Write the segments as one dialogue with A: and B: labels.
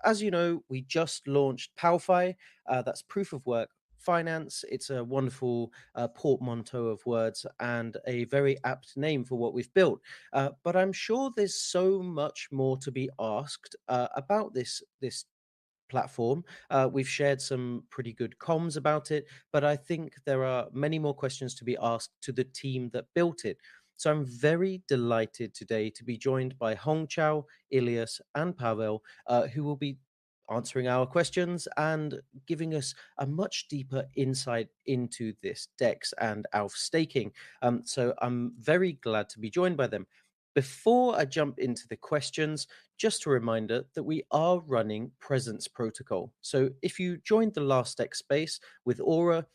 A: as you know, we just launched Powfi. That's proof of work finance. It's a wonderful portmanteau of words and a very apt name for what we've built. But I'm sure there's so much more to be asked about this platform. We've shared some pretty good comms about it, but I think there are many more questions to be asked to the team that built it. So I'm very delighted today to be joined by Hongchao, Ilias, and Pavel, who will be answering our questions and giving us a much deeper insight into this DEX and ALF staking. So I'm very glad to be joined by them. Before I jump into the questions, just a reminder that we are running Presence Protocol. So if you joined the last X space with Aura,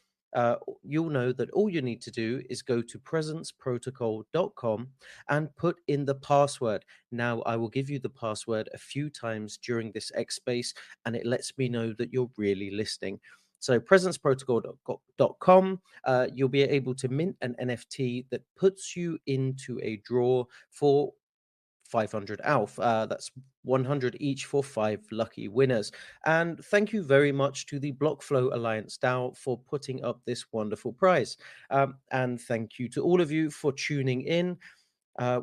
A: you'll know that all you need to do is go to presenceprotocol.com and put in the password. Now, I will give you the password a few times during this X space, and it lets me know that you're really listening. So presenceprotocol.com, you'll be able to mint an NFT that puts you into a draw for 500 ALF. That's 100 each for 5 lucky winners. And thank you very much to the Blockflow Alliance DAO for putting up this wonderful prize. And thank you to all of you for tuning in.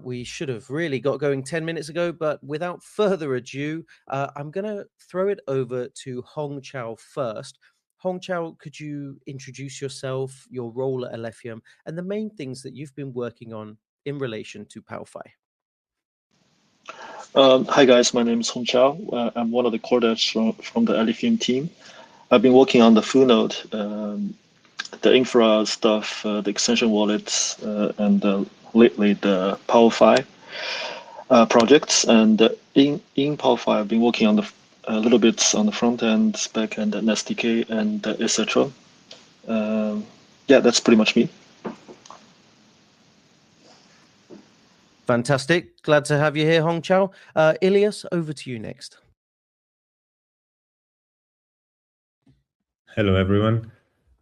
A: We should have really got going 10 minutes ago, but without further ado, I'm going to throw it over to Hongchao first. Hongchao, could you introduce yourself, your role at Alephium, and the main things that you've been working on in relation to Powfi?
B: Hi guys, my name is Hong Chao. I'm one of the core devs from the Alephium team. I've been working on the full node, the infra stuff, the extension wallets, and lately the Powfi projects. And in Powfi, I've been working on a little bit on the front end, back end, and SDK, and etc. Yeah, that's pretty much me.
A: Fantastic. Glad to have you here, Hongchao. Ilias, over to you next.
C: Hello, everyone.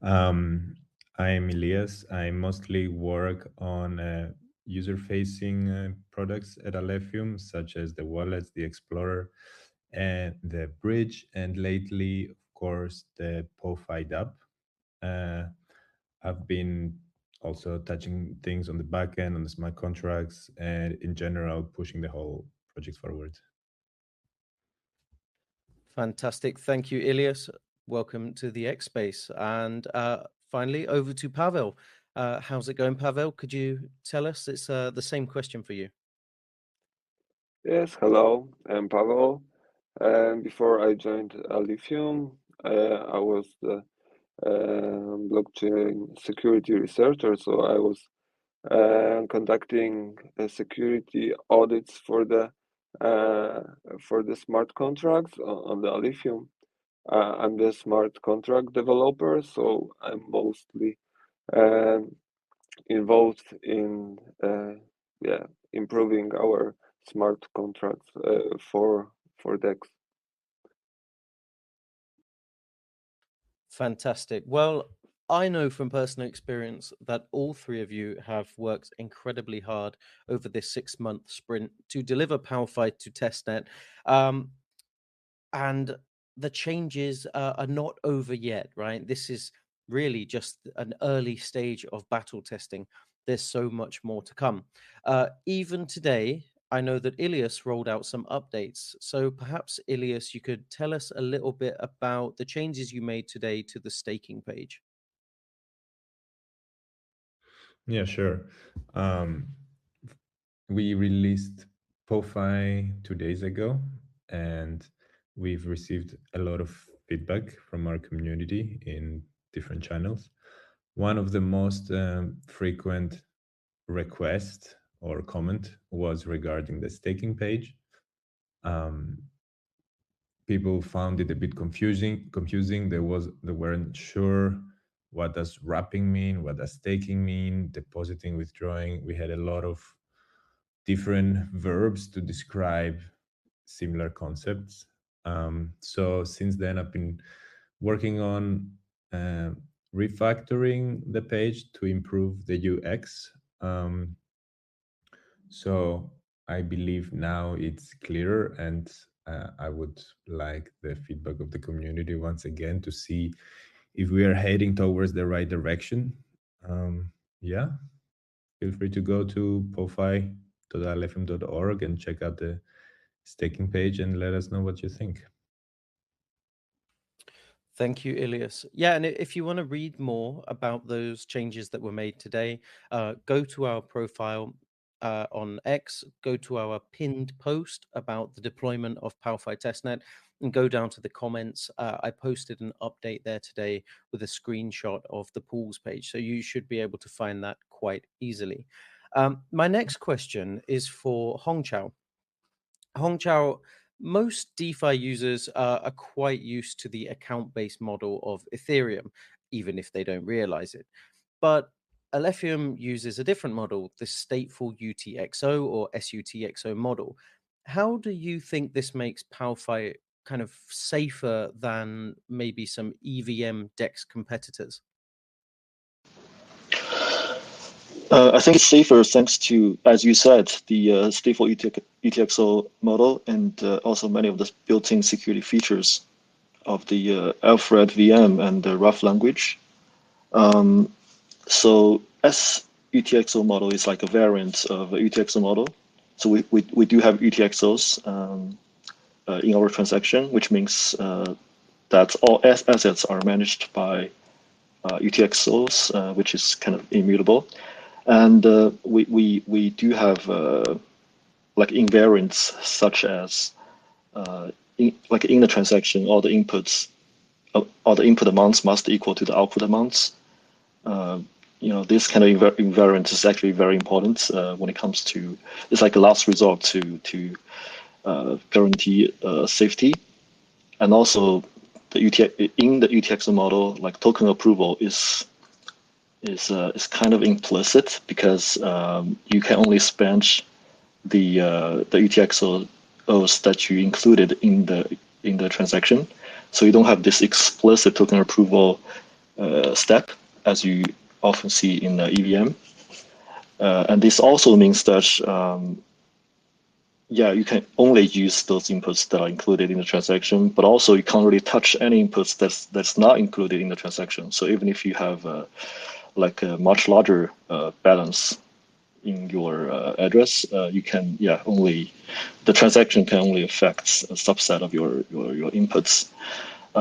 C: I'm Elias. I mostly work on user-facing products at Alephium, such as the wallets, the Explorer, and the bridge, and lately, of course, the Powfi dApp. I've been also touching things on the back end, on the smart contracts, and in general, pushing the whole project forward.
A: Fantastic. Thank you, Ilias. Welcome to the X Space. And finally, over to Pavel. How's it going, Pavel? Could you tell us? It's the same question for you.
D: Yes, hello, I'm Pavel. Before I joined Alephium, I was the blockchain security researcher, so I was conducting security audits for the smart contracts on the Alephium. I'm the smart contract developer, so I'm mostly involved in improving our smart contracts for DEX.
A: Fantastic. Well, I know from personal experience that all three of you have worked incredibly hard over this 6-month sprint to deliver Powfi to Testnet. And the changes are not over yet, right? This is really just an early stage of battle testing. There's so much more to come. Even today, I know that Ilias rolled out some updates. So perhaps, Ilias, you could tell us a little bit about the changes you made today to the staking page.
C: Yeah, sure. We released Powfi 2 days ago, and we've received a lot of feedback from our community in different channels. One of the most frequent requests or comment was regarding the staking page. People found it a bit confusing. They weren't sure what does wrapping mean, what does staking mean, depositing, withdrawing. We had a lot of different verbs to describe similar concepts. So since then, I've been working on refactoring the page to improve the UX. So I believe now it's clearer and I would like the feedback of the community once again to see if we are heading towards the right direction. Yeah, feel free to go to powfi.alephium.org and check out the staking page and let us know what you think.
A: Thank you, Ilias. Yeah, and if you want to read more about those changes that were made today, go to our profile on X, go to our pinned post about the deployment of Powfi Testnet, and go down to the comments. I posted an update there today with a screenshot of the pools page, so you should be able to find that quite easily. My next question is for Hongqiao. Hongqiao, most DeFi users are quite used to the account-based model of Ethereum, even if they don't realize it. But Alephium uses a different model, the stateful UTXO or SUTXO model. How do you think this makes Powfi kind of safer than maybe some EVM DEX competitors?
B: I think it's safer thanks to, as you said, the stateful UTXO model and also many of the built-in security features of the Alfred VM and the rough language. So SUTXO model is like a variant of a UTXO model. So we do have UTXOs in our transaction, which means that all assets are managed by UTXOs, which is kind of immutable. And we do have like invariants such as like in the transaction, all the inputs, all the input amounts must equal to the output amounts. This kind of invariant is actually very important when it comes to, it's like a last resort to guarantee safety. And also in the UTXO model, like token approval is kind of implicit because you can only spend the UTXOs that you included in the transaction. So you don't have this explicit token approval step as you often see in the EVM. And this also means that you can only use those inputs that are included in the transaction, but also you can't really touch any inputs that's not included in the transaction. So even if you have like a much larger balance in your address, you can only the transaction can only affect a subset of your inputs.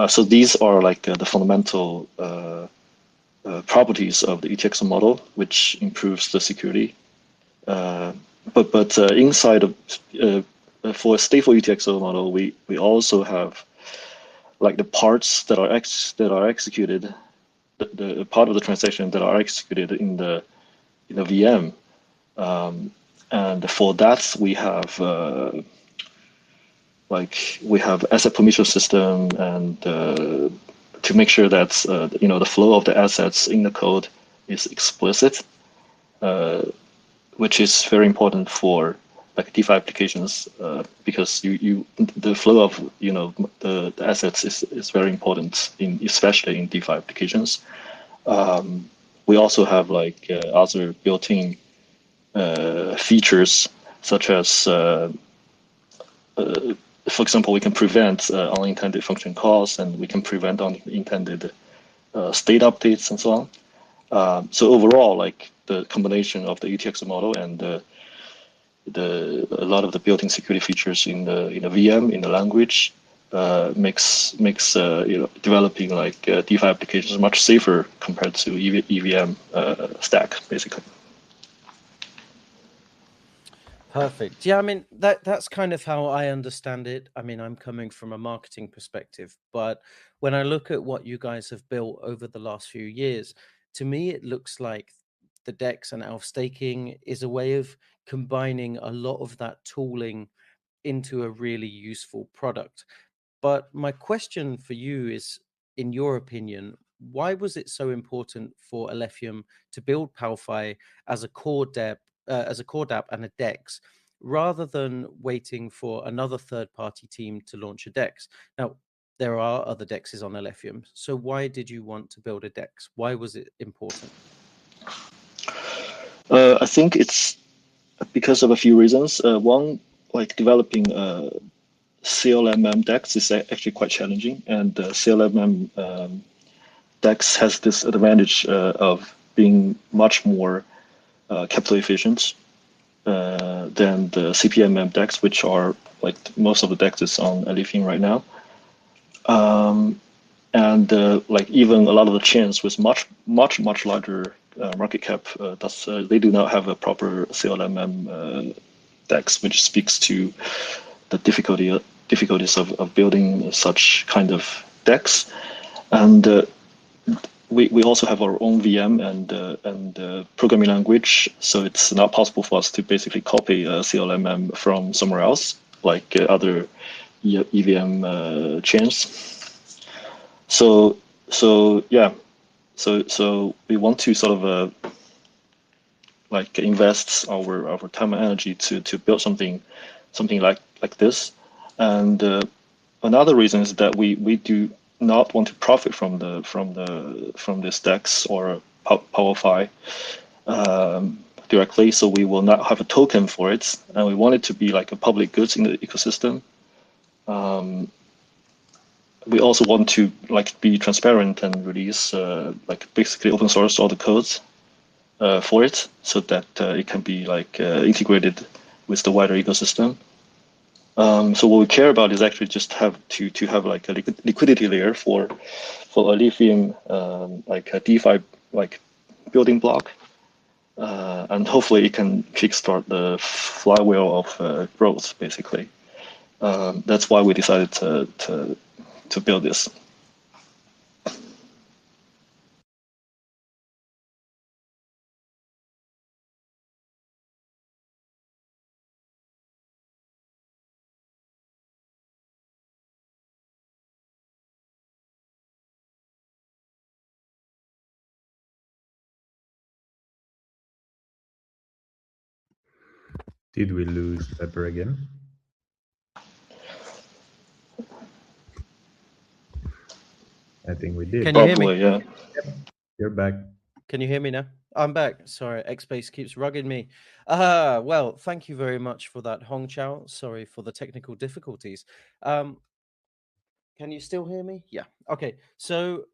B: So these are like the fundamental properties of the UTXO model, which improves the security. But inside of for a stateful UTXO model, we also have like the parts that are executed, the part of the transaction that are executed in the VM, and for that we have asset permission system and to make sure that the flow of the assets in the code is explicit, which is very important for like DeFi applications because the flow of the assets is very important especially in DeFi applications. We also have like other built-in features such as for example, we can prevent unintended function calls and we can prevent unintended state updates and so on. So overall, like the combination of the UTXO model and a lot of the built-in security features in the VM in the language makes developing like DeFi applications much safer compared to EVM stack basically.
A: Perfect. Yeah, I mean that's kind of how I understand it. I mean, I'm coming from a marketing perspective, but when I look at what you guys have built over the last few years, to me it looks like the DEX and Alf staking is a way of combining a lot of that tooling into a really useful product. But my question for you is, in your opinion, why was it so important for Alephium to build Powfi as a core dApp, and a DEX, rather than waiting for another third-party team to launch a DEX? Now, there are other DEXs on Alephium, so why did you want to build a DEX? Why was it important?
B: I think it's because of a few reasons. One, like developing CLMM DEX is actually quite challenging, and CLMM DEX has this advantage of being much more capital efficient than the CPMM DEX, which are like most of the DEXs on Alephium right now. And like even a lot of the chains with much larger market cap, they do not have a proper CLMM DEX, which speaks to the difficulties of building such kind of DEX. And we also have our own VM and programming language, so it's not possible for us to basically copy CLMM from somewhere else, like other EVM chains. So we want to sort of like invest our time and energy to build something like this. And another reason is that we do not want to profit from this DEX or Powfi directly, so we will not have a token for it, and we want it to be like a public goods in the ecosystem. We also want to like be transparent and release like basically open source all the codes for it, so that it can be like integrated with the wider ecosystem. So what we care about is actually just have like a liquidity layer for Alephium, like a DeFi like building block, and hopefully it can kickstart the flywheel of growth. Basically, that's why we decided to build this.
C: Did we lose Pepper again? I think we did.
A: Can you hear me?
B: Probably, yeah.
C: You're back.
A: Can you hear me now? I'm back. Sorry, Xbase keeps rugging me. Well, thank you very much for that, Hong Chao. Sorry for the technical difficulties. Can you still hear me? Yeah. Okay. So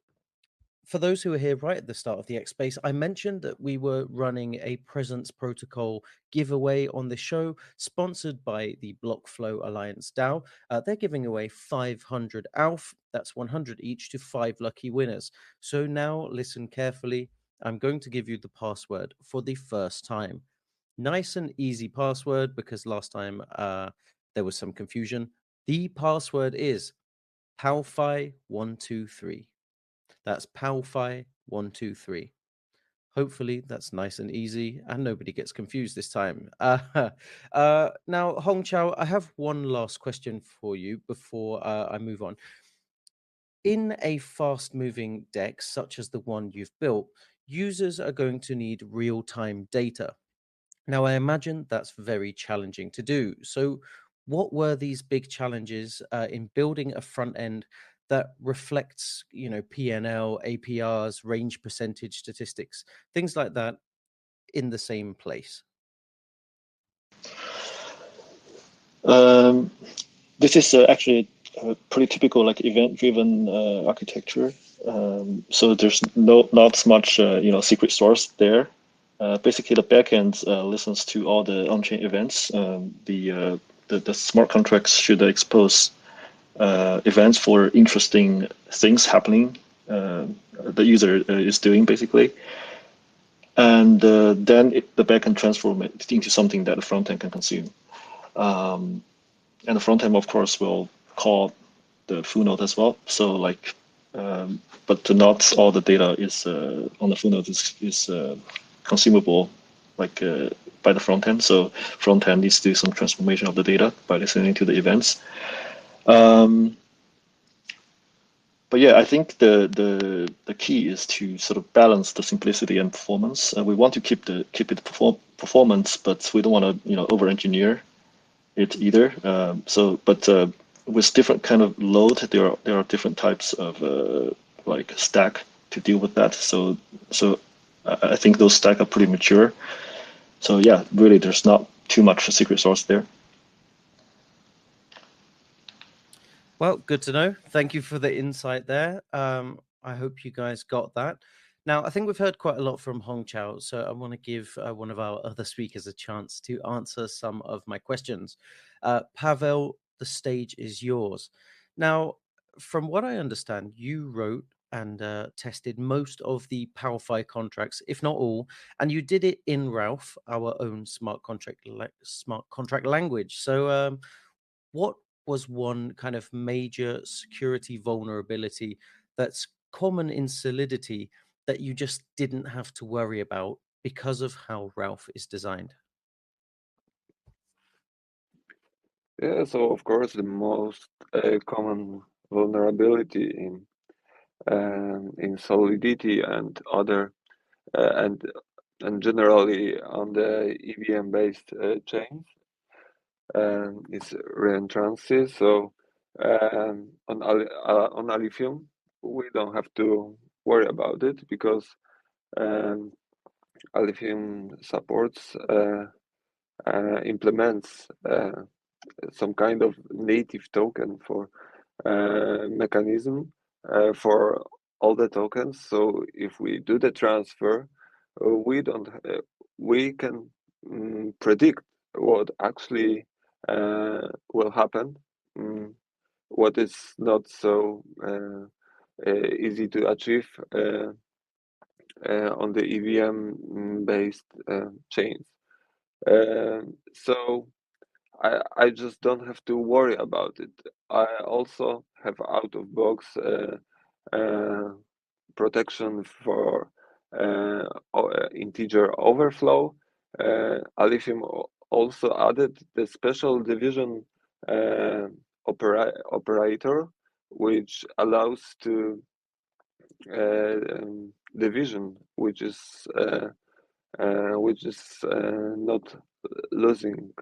A: for those who are here right at the start of the Xbase, I mentioned that we were running a Presence Protocol giveaway on the show, sponsored by the Blockflow Alliance DAO. They're giving away 500 ALF, that's 100 each, to 5 lucky winners. So now listen carefully. I'm going to give you the password for the first time. Nice and easy password, because last time there was some confusion. The password is Powfi123. That's Powfi123. Hopefully that's nice and easy and nobody gets confused this time. Now, Hong Chao, I have one last question for you before I move on. In a fast-moving DEX such as the one you've built, users are going to need real-time data. Now, I imagine that's very challenging to do. So what were these big challenges in building a front end that reflects, PNL, APRs, range percentage statistics, things like that in the same place?
B: This is actually a pretty typical like event-driven architecture. So there's not much secret source there. Basically, the backend listens to all the on-chain events. The smart contracts should expose events for interesting things happening the user is doing, basically. And then the backend transform it into something that the front end can consume. And the front end, of course, will call the full node as well. So like, but not all the data is on the full node is consumable like by the front end. So front end needs to do some transformation of the data by listening to the events. But yeah, I think the key is to sort of balance the simplicity and performance. We want to keep it performance, but we don't want to over-engineer it either. But with different kind of load, there are different types of like stack to deal with that. So I think those stack are pretty mature. So yeah, really, there's not too much secret source there.
A: Well, good to know. Thank you for the insight there. I hope you guys got that. Now, I think we've heard quite a lot from Hong Chao, so I want to give one of our other speakers a chance to answer some of my questions. Pavel, the stage is yours. Now, from what I understand, you wrote and tested most of the Powfi contracts, if not all, and you did it in Ralph, our own smart contract language. So, what was one kind of major security vulnerability that's common in Solidity that you just didn't have to worry about because of how Ralph is designed?
D: Yeah, so of course the most common vulnerability in Solidity and other uh, and and generally on the EVM based chains is reentrancy. So on Alephium we don't have to worry about it because um, Alephium supports implements some kind of native token for mechanism for all the tokens. So if we do the transfer, we don't we can predict what actually will happen. Mm, what is not so easy to achieve on the EVM based chains. So I just don't have to worry about it. I also have out of box uh, protection for integer overflow. Alephium also added the special division uh, operator, which allows to division, which is not losing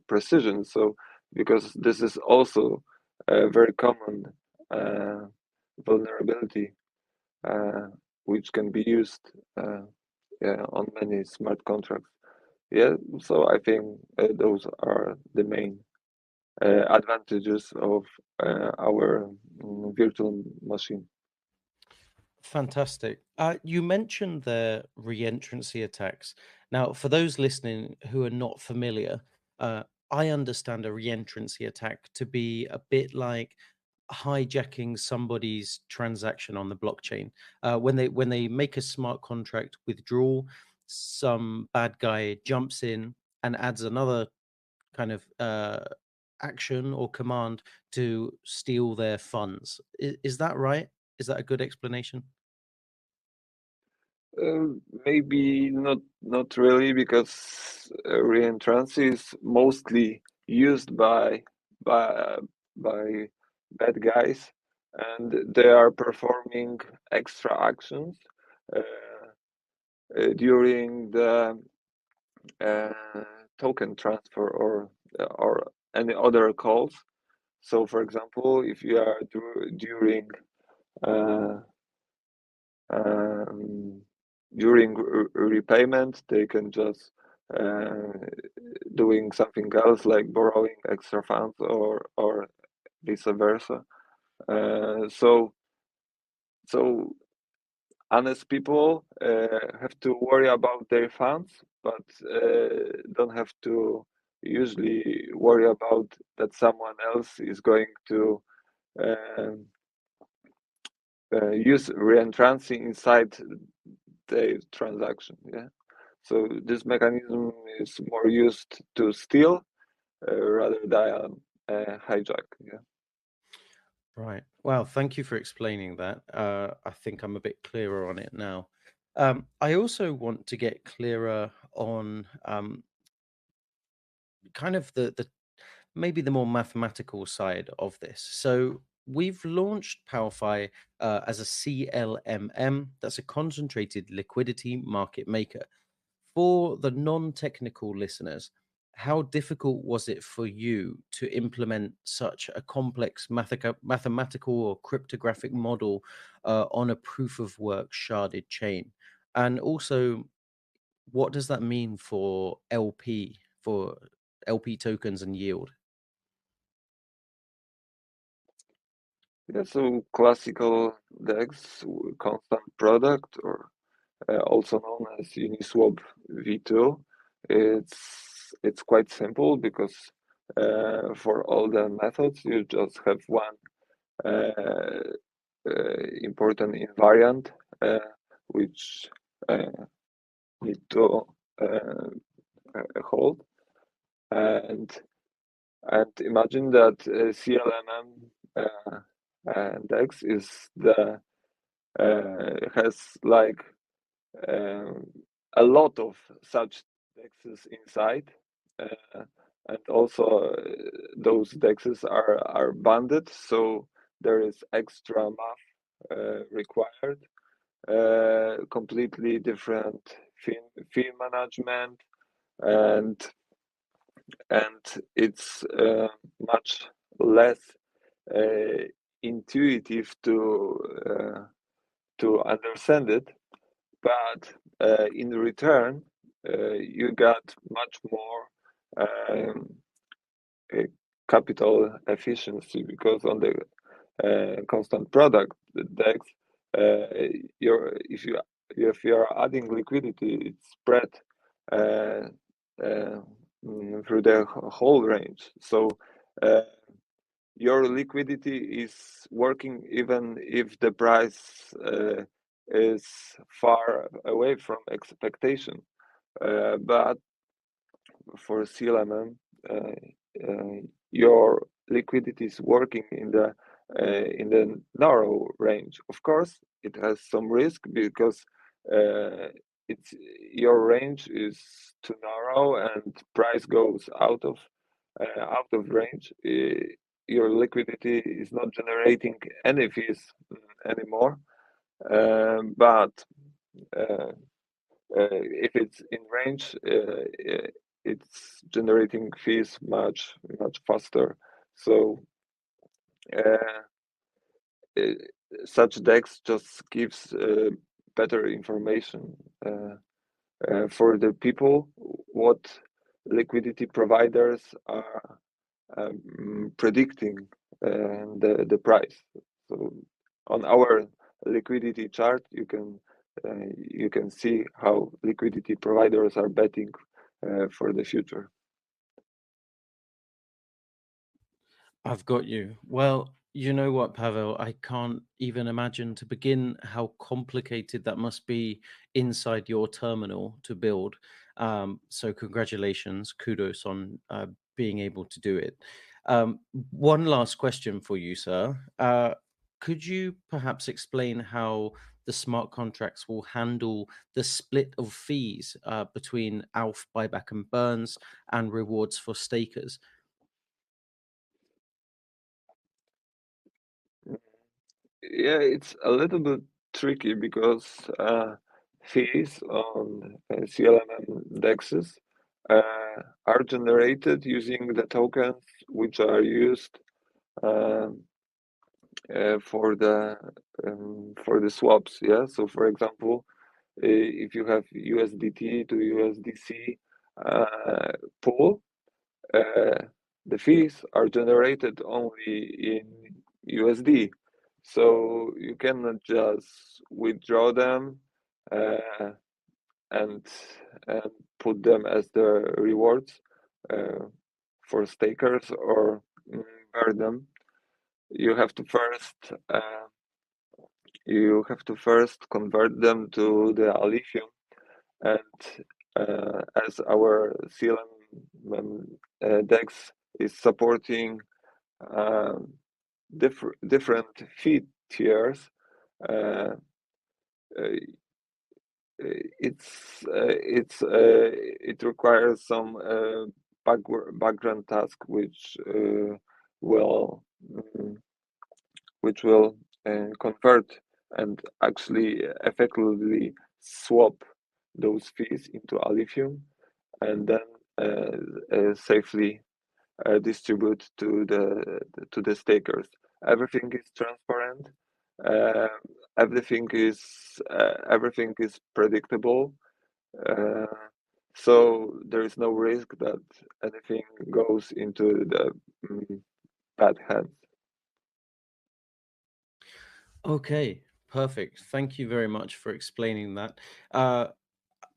D: precision. So, because this is also a very common uh, vulnerability uh, which can be used yeah, on many smart contracts. Yeah, so I think those are the main advantages of our virtual machine.
A: Fantastic. You mentioned the reentrancy attacks. Now, for those listening who are not familiar, I understand a reentrancy attack to be a bit like hijacking somebody's transaction on the blockchain. When they make a smart contract withdrawal, some bad guy jumps in and adds another kind of action or command to steal their funds. Is that right? Is that a good explanation?
D: Maybe not really, because reentrancy is mostly used by by bad guys, and they are performing extra actions uh, during the uh, token transfer or any other calls. So, for example, if you are during uh, um, during repayment, they can just uh, doing something else like borrowing extra funds or vice versa. So honest people have to worry about their funds, but don't have to usually worry about that someone else is going to um use reentrancy inside the transaction. Yeah. So this mechanism is more used to steal rather than hijack. Yeah.
A: Right. Well, thank you for explaining that. I think I'm a bit clearer on it now. I also want to get clearer on kind of the maybe the more mathematical side of this. So we've launched Powfi as a CLMM, that's a concentrated liquidity market maker. For the non-technical listeners, how difficult was it for you to implement such a complex mathematical or cryptographic model on a proof of work sharded chain? And also, what does that mean for LP tokens and yield?
D: Yeah, so classical DEX, constant product, or also known as Uniswap v2, it's quite simple because for all the methods you just have one important invariant which need to hold, and imagine that CLMM DEX is the has like um, a lot of such dexes inside, and also those dexes are banded, so there is extra math required, completely different fee management, and it's much less intuitive to understand it, but in return you got much more um, capital efficiency, because on the constant product, the DEX, if you are adding liquidity, it's spread uh, uh, through the whole range. So your liquidity is working even if the price is far away from expectation. But for CLMM, your liquidity is working in the narrow range. Of course, it has some risk because it's your range is too narrow and price goes out of range. Your liquidity is not generating any fees anymore. But if it's in range, it's generating fees much faster. So uh, uh, such DEX just gives better information for the people what liquidity providers are predicting the price. So on our liquidity chart, you can see how liquidity providers are betting for the future.
A: I've got you. Well, you know what, Pavel? I can't even imagine to begin how complicated that must be inside your terminal to build. So, congratulations, kudos on being able to do it. One last question for you, sir. Could you perhaps explain how the smart contracts will handle the split of fees between ALF, buyback, and burns and rewards for stakers?
D: Yeah, it's a little bit tricky because fees on CLMM DEXs are generated using the tokens which are used um, for the swaps. Yeah, so for example, if you have USDT to USDC pool, the fees are generated only in USD. So you cannot just withdraw them uh, and and put them as the rewards for stakers or burn them. You have to first convert them to the Alephium, and as our CLM DEX is supporting different fee tiers, uh, uh, it requires some background task will mm, which will convert and actually effectively swap those fees into Alephium, and then safely distribute to the stakers. Everything is transparent. Uh, everything is predictable. Uh, so there is no risk that anything goes into the bad hands.
A: Okay, perfect. Thank you very much for explaining that.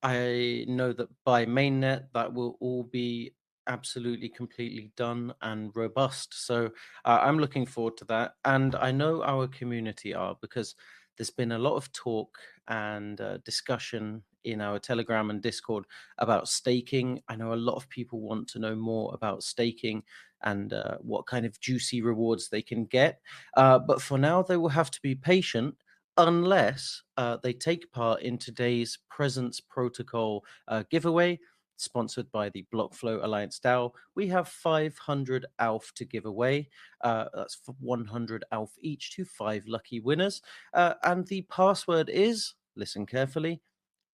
A: I know that by mainnet that will all be absolutely completely done and robust. So I'm looking forward to that. And I know our community are, because there's been a lot of talk and discussion in our Telegram and Discord about staking. I know a lot of people want to know more about staking and what kind of juicy rewards they can get. But for now, they will have to be patient unless they take part in today's Presence Protocol giveaway, sponsored by the Blockflow Alliance DAO. We have 500 ALF to give away. That's for 100 ALF each to 5 lucky winners. And the password is, listen carefully,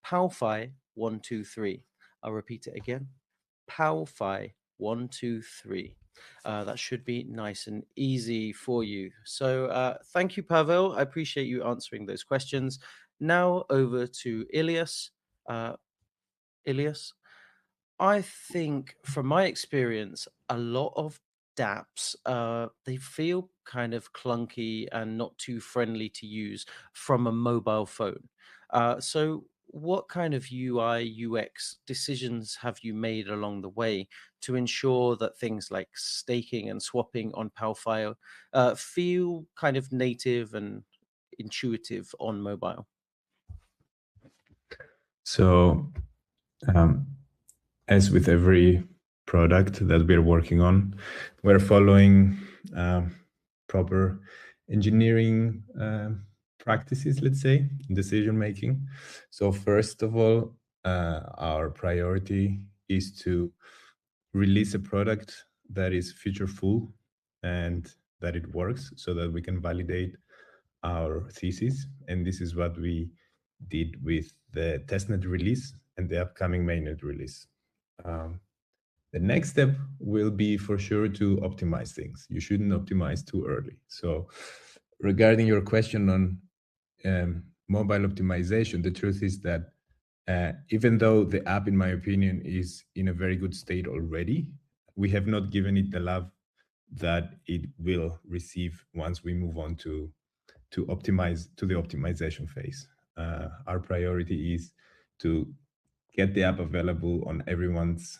A: Powfi123. I'll repeat it again. Powfi123. That should be nice and easy for you. So thank you, Pavel. I appreciate you answering those questions. Now over to Ilias. Ilias, I think from my experience, a lot of dApps, they feel kind of clunky and not too friendly to use from a mobile phone. So what kind of UI, UX decisions have you made along the way to ensure that things like staking and swapping on Powfi feel kind of native and intuitive on mobile?
C: So, as with every product that we're working on, we're following proper engineering practices, let's say, in decision making. So first of all, our priority is to release a product that is featureful and that it works, so that we can validate our thesis. And this is what we did with the testnet release and the upcoming mainnet release. The next step will be for sure to optimize things. You shouldn't optimize too early. So regarding your question on mobile optimization, the truth is that even though the app, in my opinion, is in a very good state already, we have not given it the love that it will receive once we move on to optimize to the optimization phase. Our priority is to get the app available on everyone's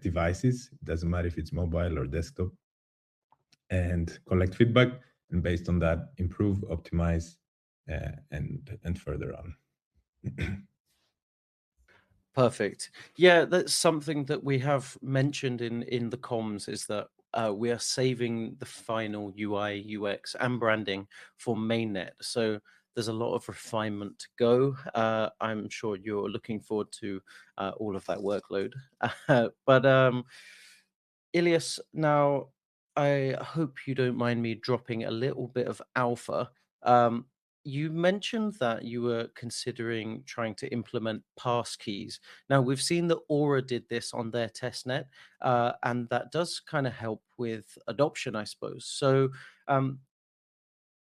C: devices. It doesn't matter if it's mobile or desktop, and collect feedback, and based on that, improve, optimize, and further on.
A: Perfect. Yeah, that's something that we have mentioned in the comms, is that we are saving the final UI, UX, and branding for mainnet. So there's a lot of refinement to go. I'm sure you're looking forward to all of that workload. But Ilias, now I hope you don't mind me dropping a little bit of alpha. Um, you mentioned that you were considering trying to implement passkeys. Now, we've seen that Aura did this on their testnet, and that does kind of help with adoption, I suppose. So, um,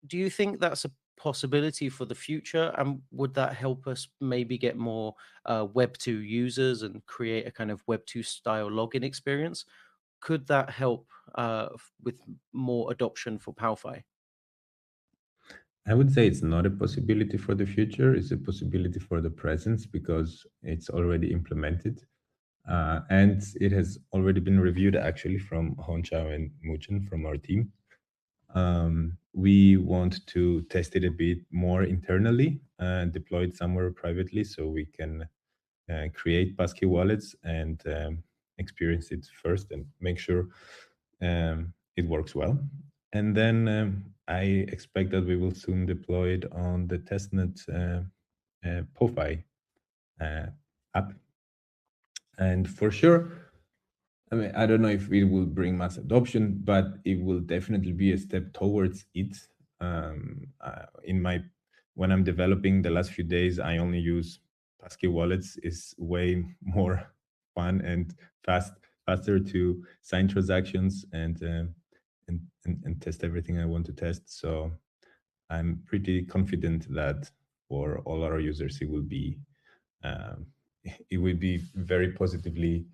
A: do you think that's a possibility for the future? And would that help us maybe get more Web2 users and create a kind of Web2 style login experience? Could that help with more adoption for Powfi?
C: I would say it's not a possibility for the future. It's a possibility for the present, because it's already implemented. And it has already been reviewed actually from Honchao and Muchen from our team. We want to test it a bit more internally and deploy it somewhere privately, so we can create passkey wallets and experience it first and make sure it works well. And then I expect that we will soon deploy it on the testnet Powfi app. And for sure, I mean, I don't know if it will bring mass adoption, but it will definitely be a step towards it. When I'm developing the last few days, I only use passkey wallets. Is way more fun and faster to sign transactions and test everything I want to test. So I'm pretty confident that for all our users, it will be very positively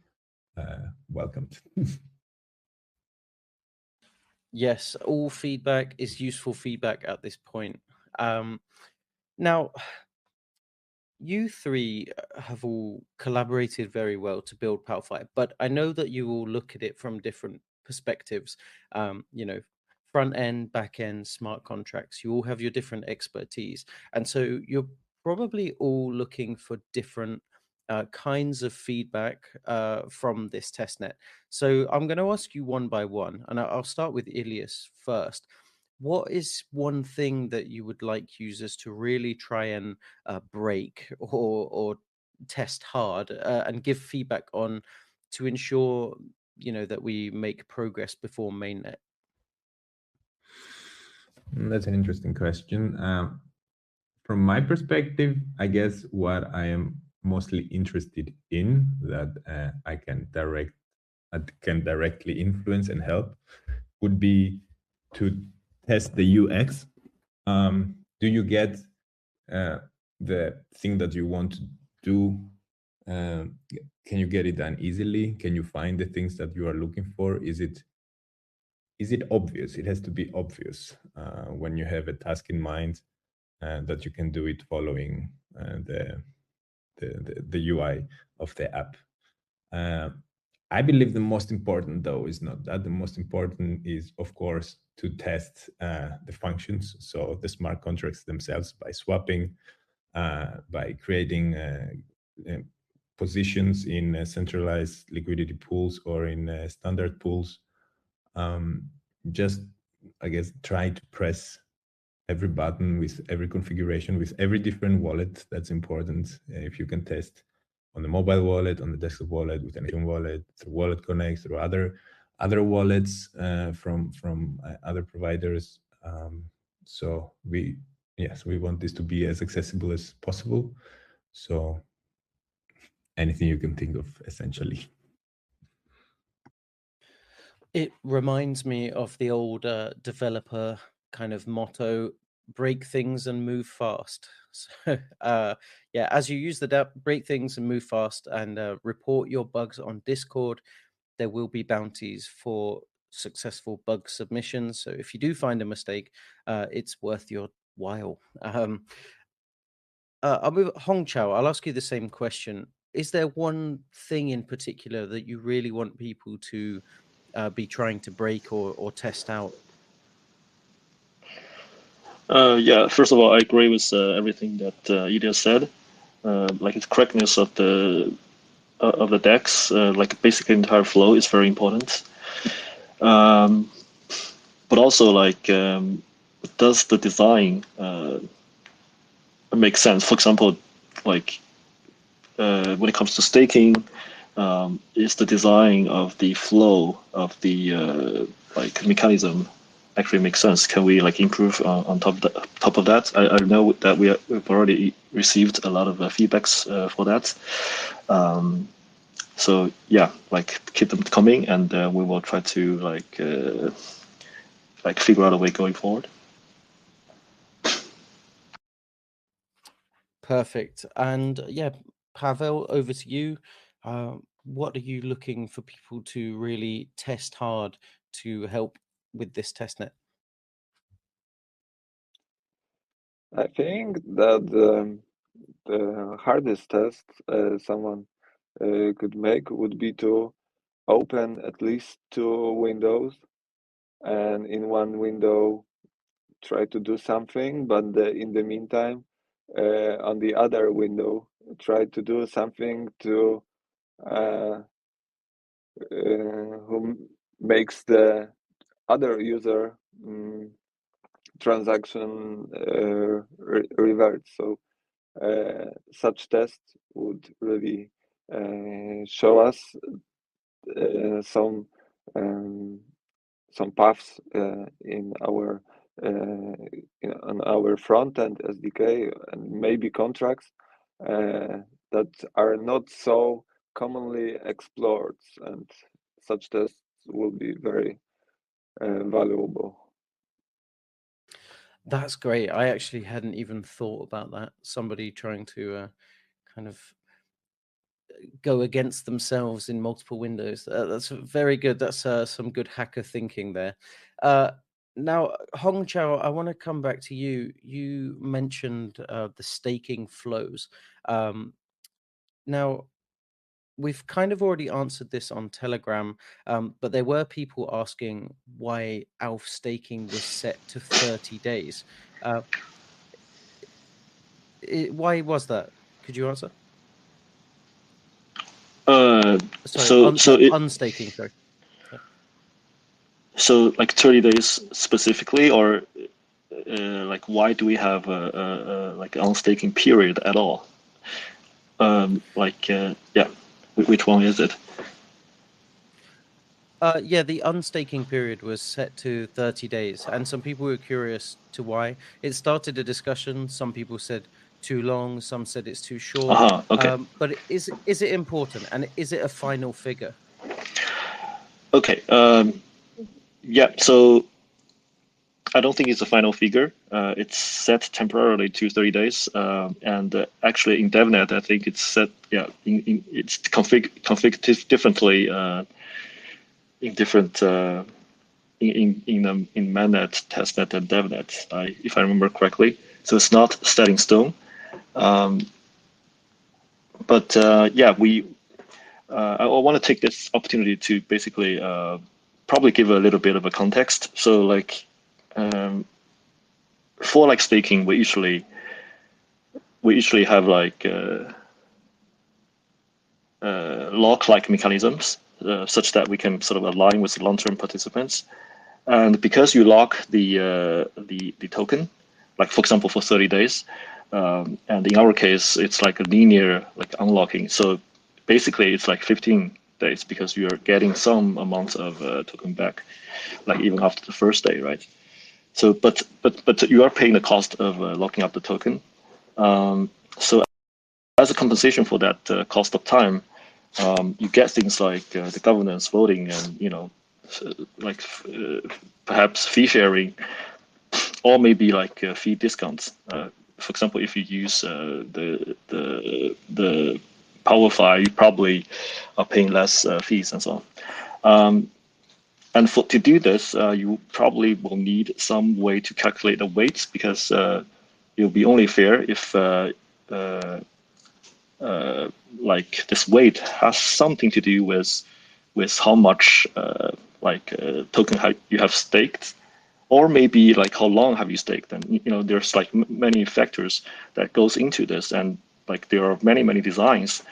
C: welcomed.
A: Yes, all feedback is useful feedback at this point. Now, you three have all collaborated very well to build Powfi, but I know that you all look at it from different perspectives. You know, front end, back end, smart contracts. You all have your different expertise, and so you're probably all looking for different kinds of feedback from this testnet. So I'm going to ask you one by one, and I'll start with Ilias first. What is one thing that you would like users to really try and break or test hard and give feedback on to ensure that we make progress before mainnet?
C: That's an interesting question. From my perspective, I guess what I am mostly interested in that I can directly influence and help would be to test the UX. Do you get the thing that you want to do? Can you get it done easily? Can you find the things that you are looking for? Is it obvious? It has to be obvious when you have a task in mind that you can do it following the UI of the app. I believe the most important, though, is not that. The most important is, of course, to test the functions. So the smart contracts themselves by swapping, by creating positions in centralized liquidity pools or in standard pools. Just, I guess, try to press every button with every configuration, with every different wallet. That's important. If you can test on the mobile wallet, on the desktop wallet, with an Alephium wallet, through Wallet Connect, through other wallets from other providers. So we want this to be as accessible as possible. So anything you can think of, essentially.
A: It reminds me of the old developer kind of motto: break things and move fast. So yeah, as you use the dApp, break things and move fast, and report your bugs on Discord. There will be bounties for successful bug submissions. So if you do find a mistake, it's worth your while. I'll move Hong Chao. I'll ask you the same question. Is there one thing in particular that you really want people to be trying to break or test out?
B: Yeah, first of all, I agree with everything that Ilya said. Like the correctness of the DEX, like basically the entire flow is very important. But also, like, does the design make sense? For example, like when it comes to staking, is the design of the flow of the like mechanism actually make sense? Can we like improve on top of that? I know that we've already received a lot of feedbacks for that. So yeah, like keep them coming, and we will try to like figure out a way going forward.
A: Perfect. And yeah, Pavel, over to you. What are you looking for people to really test hard to help with this testnet?
D: I think that the hardest test someone could make would be to open at least 2 windows, and in one window try to do something, but in the meantime, on the other window, try to do something to who makes the other user transaction revert. So such tests would really show us some paths in our on our front end SDK, and maybe contracts that are not so commonly explored, and such tests will be very valuable.
A: That's great. I actually hadn't even thought about that. Somebody trying to kind of go against themselves in multiple windows. That's very good. That's some good hacker thinking there. Now, Hongqiao, I want to come back to you. You mentioned the staking flows. Now, we've kind of already answered this on Telegram, but there were people asking why ALF staking was set to 30 days. Why was that? Could you answer? Sorry, unstaking, sorry.
B: So like 30 days specifically, or like why do we have like an unstaking period at all? Yeah, which one is it?
A: Yeah, the unstaking period was set to 30 days, and some people were curious to why. It started a discussion. Some people said too long, some said it's too short.
B: Okay.
A: But is it important, and is it a final figure?
B: Okay. Yeah. So I don't think it's a final figure. It's set temporarily to 30 days, and actually in DevNet, I think it's set. Yeah, it's configured differently in different in mainnet, testnet, and devnet, if I remember correctly. So it's not set in stone. But yeah, I want to take this opportunity to basically probably give a little bit of a context. So like for like staking, we usually have like lock-like mechanisms such that we can sort of align with long-term participants. And because you lock the token, like for example for 30 days, and in our case it's like a linear like unlocking. So basically it's like 15 days because you're getting some amount of token back, like even after the first day, right? So but you are paying the cost of locking up the token. So as a compensation for that cost of time, you get things like the governance voting and like perhaps fee sharing, or maybe like fee discounts. For example, if you use the Powfi, you probably are paying less fees and so on. And to do this, you probably will need some way to calculate the weights, because it'll be only fair if like this weight has something to do with how much token you have staked, or maybe like how long have you staked. And there's like many factors that goes into this, and like there are many designs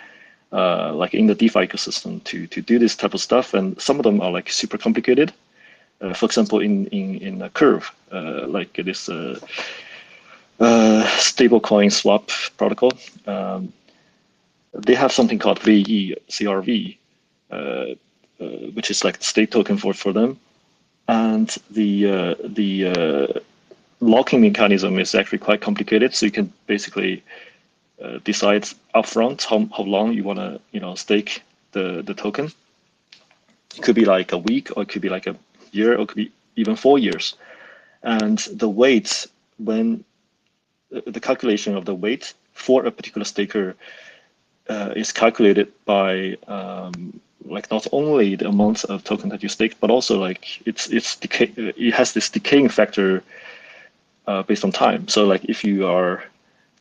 B: like in the DeFi ecosystem to do this type of stuff, and some of them are like super complicated. For example, in a Curve, like this stablecoin swap protocol, they have something called VE-CRV, which is like the state token for them, and the locking mechanism is actually quite complicated. So you can basically decide upfront how long you want to stake the token. It could be like a week, or it could be like a year, or it could be even 4 years. And the weight, when the calculation of the weight for a particular staker is calculated by like not only the amount of token that you stake, but also like it has this decaying factor based on time. So like if you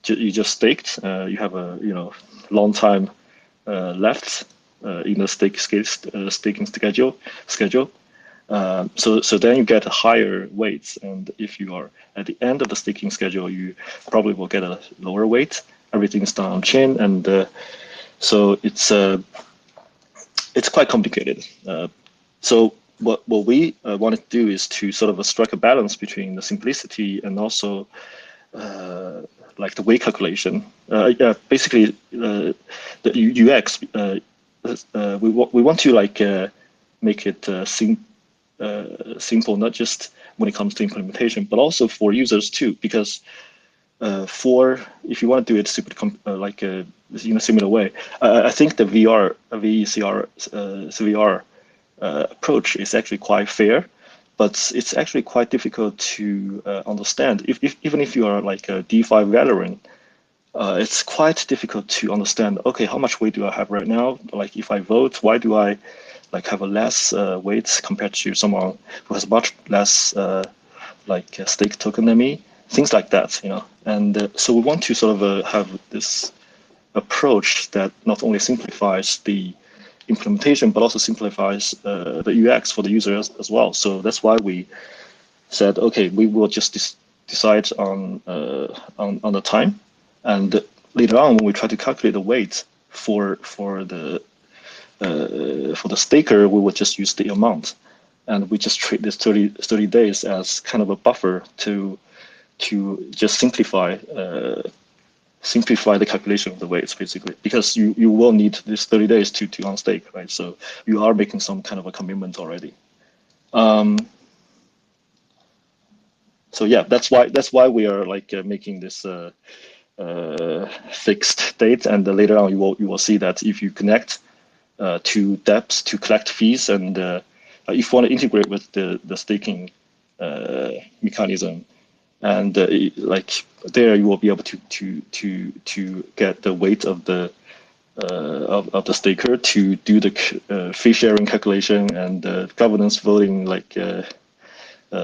B: just staked, you have a long time left in the staking schedule. So then you get higher weights, and if you are at the end of the staking schedule, you probably will get a lower weight. Everything is done on chain, and so it's quite complicated. So what we want to do is to sort of strike a balance between the simplicity and also like the weight calculation. Yeah, basically the UX. We want to like make it simple, not just when it comes to implementation, but also for users too. Because if you want to do it super like in a similar way, I think the CVR approach is actually quite fair, but it's actually quite difficult to understand. Even if you are like a DeFi veteran, it's quite difficult to understand. Okay, how much weight do I have right now? Like if I vote, why do I like have a less weight compared to someone who has much less like stake tokenomics, things like that, And so we want to sort of have this approach that not only simplifies the implementation, but also simplifies the UX for the user as well. So that's why we said, okay, we will just decide on the time, and later on when we try to calculate the weight for the staker, we will just use the amount, and we just treat this 30 days as kind of a buffer to just simplify the calculation of the weights, basically, because you will need this 30 days to unstake, right? So you are making some kind of a commitment already. So yeah, that's why we are like making this fixed date, and later on you will see that if you connect to dApps to collect fees, and if you want to integrate with the staking mechanism, and like there you will be able to get the weight of the staker to do the fee sharing calculation and governance voting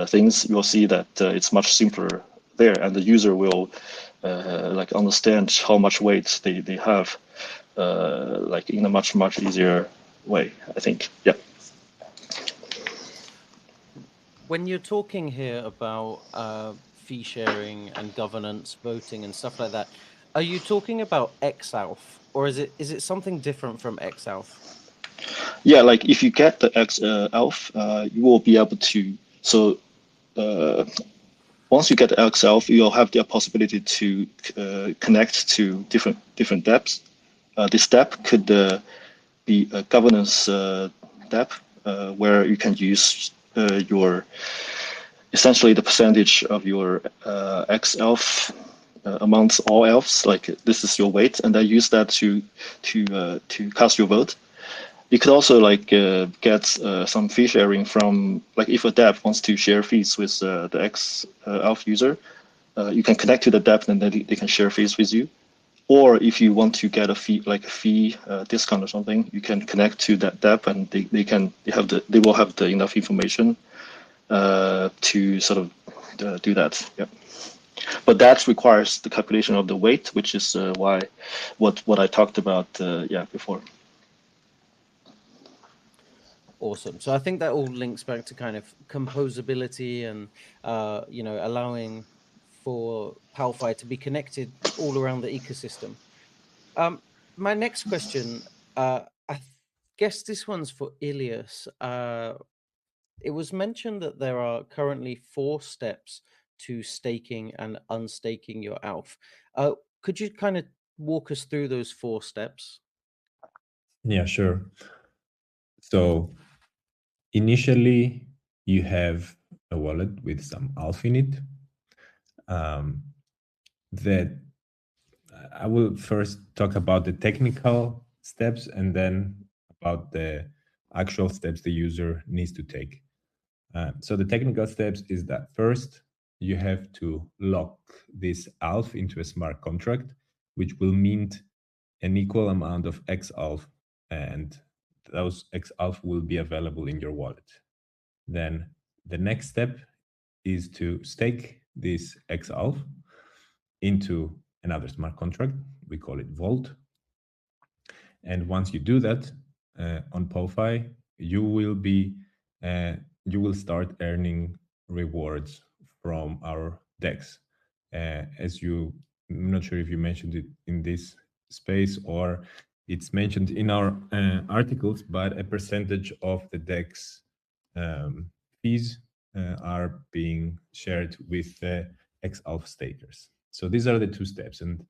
B: things. You'll see that it's much simpler there, and the user will like understand how much weight they have like in a much easier way, I think. Yeah.
A: When you're talking here about fee sharing and governance, voting and stuff like that, are you talking about XAlf, or is it something different from XAlf?
B: Yeah, like if you get the XAlf, you will be able to. So once you get the XAlf, you'll have the possibility to connect to different dApps. This dApp could be a governance dApp where you can use your essentially the percentage of your XAlf amongst all elves. Like this is your weight, and then use that to cast your vote. You could also like get some fee sharing from, like if a dApp wants to share fees with the XAlf user, you can connect to the dApp and then they can share fees with you. Or if you want to get a fee discount or something, you can connect to that dApp and they will have the enough information to sort of do that. Yeah. But that requires the calculation of the weight, which is what I talked about before.
A: Awesome. So I think that all links back to kind of composability and allowing for Powfi to be connected all around the ecosystem. My next question, I guess this one's for Ilias. It was mentioned that there are currently 4 steps to staking and unstaking your ALF. Could you kind of walk us through those 4 steps?
C: Yeah, sure. So initially, you have a wallet with some ALF in it. That I will first talk about the technical steps and then about the actual steps the user needs to take. So the technical steps is that first you have to lock this ALF into a smart contract, which will mint an equal amount of XALF, and those XALF will be available in your wallet. Then the next step is to stake this XALF into another smart contract. We call it Vault. And once you do that on Powfi, you will start earning rewards from our DEX. I'm not sure if you mentioned it in this space or it's mentioned in our articles, but a percentage of the DEX fees are being shared with the XALF stakers. So these are the 2 steps. And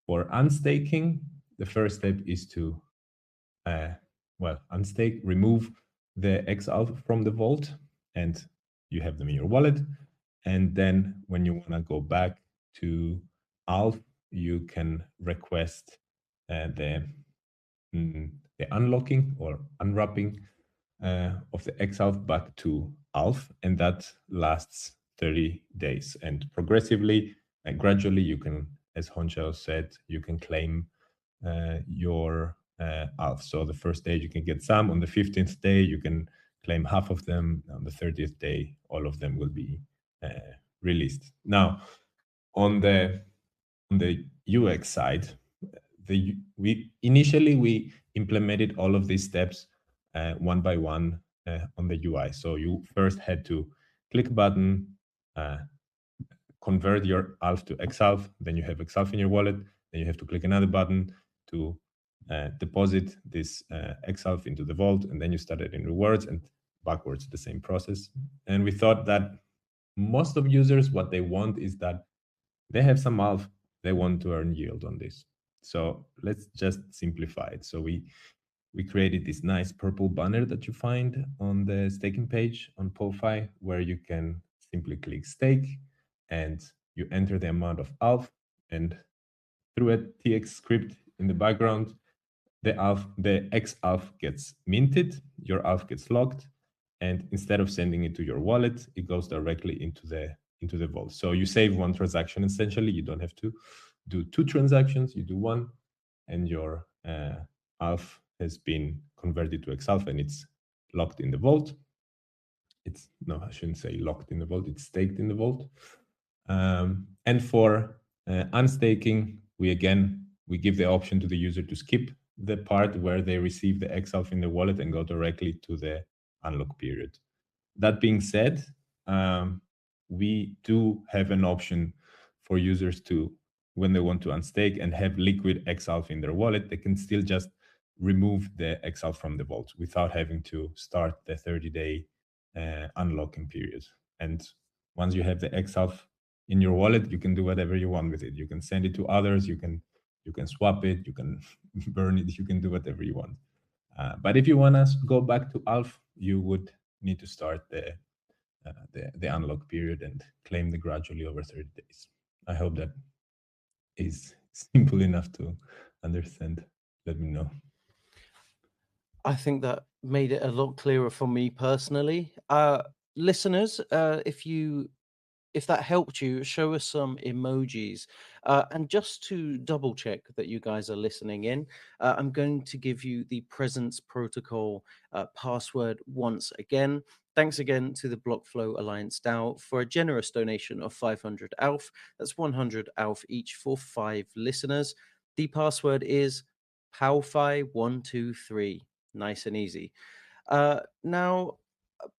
C: for unstaking, the first step is to unstake, remove the XALF from the vault, and you have them in your wallet. And then when you want to go back to ALF, you can request the unlocking or unwrapping of the XALF back to ALF, and that lasts 30 days. And progressively and gradually, you can, as Honchao said, you can claim your ALF. So the first day you can get some. On the 15th day, you can claim half of them. On the 30th day, all of them will be released. Now, on the UX side, we initially implemented all of these steps one by one on the UI. So you first had to click a button, convert your ALF to XALF, then you have XALF in your wallet, then you have to click another button to deposit this XALF into the vault, and then you start adding rewards and backwards the same process. And we thought that most of users, what they want is that they have some ALF, they want to earn yield on this. So let's just simplify it. So we created this nice purple banner that you find on the staking page on Powfi, where you can simply click stake and you enter the amount of ALF, and through a TX script in the background, the XALF gets minted, your ALF gets locked, and instead of sending it to your wallet, it goes directly into the vault. So you save one transaction essentially. You don't have to do 2 transactions, you do 1, and your ALF has been converted to XALF and it's locked in the vault. No, I shouldn't say locked in the vault, it's staked in the vault. And for unstaking, we give the option to the user to skip the part where they receive the XALF in the wallet and go directly to the unlock period. That being said, we do have an option for users to, when they want to unstake and have liquid XALF in their wallet, they can still just remove the XALF from the vault without having to start the 30-day unlocking period. And once you have the XALF in your wallet, you can do whatever you want with it. You can send it to others, you can swap it, you can burn it, you can do whatever you want. But if you want to go back to ALF, you would need to start the unlock period and claim the gradually over 30 days. I hope that is simple enough to understand. Let me know.
A: I think that made it a lot clearer for me personally. Listeners, if that helped you, show us some emojis. And just to double check that you guys are listening in, I'm going to give you the Presence Protocol password once again. Thanks again to the Blockflow Alliance DAO for a generous donation of 500 ALF. That's 100 ALF each for 5 listeners. The password is Powfi123. Nice and easy. Now,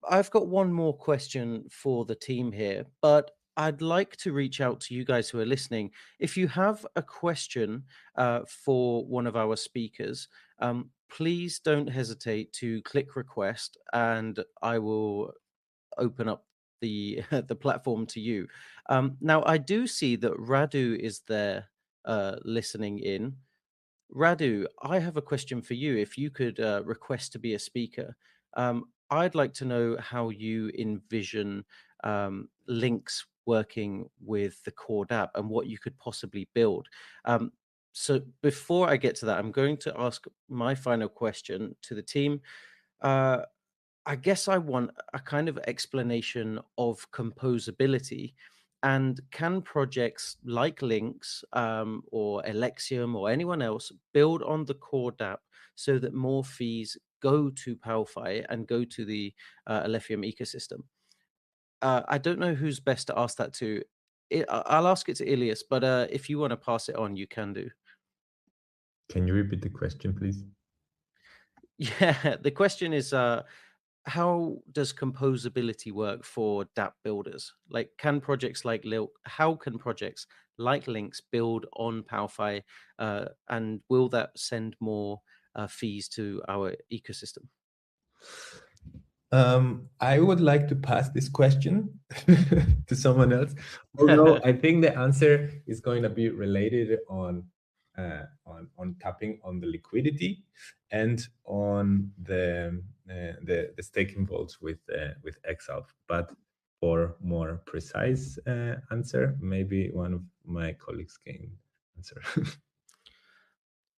A: I've got one more question for the team here, but I'd like to reach out to you guys who are listening. If you have a question for one of our speakers, please don't hesitate to click request, and I will open up the the platform to you. Now, I do see that Radu is there listening in. Radu, I have a question for you. If you could request to be a speaker, I'd like to know how you envision links working with the core dApp and what you could possibly build. So before I get to that, I'm going to ask my final question to the team. I guess I want a kind of explanation of composability. And can projects like Lynx or Alephium or anyone else build on the core dApp so that more fees go to Powfi and go to the Alephium ecosystem? I don't know who's best to ask that to. I'll ask it to Ilias, but if you want to pass it on, you can do.
C: Can you repeat the question, please?
A: Yeah, the question is, how does composability work for dApp builders? Like, how can projects like Lynx build on Powfi, and will that send more fees to our ecosystem?
C: I would like to pass this question to someone else, although I think the answer is going to be related on tapping on the liquidity and on the staking vaults with XALF. But for more precise answer, maybe one of my colleagues can answer.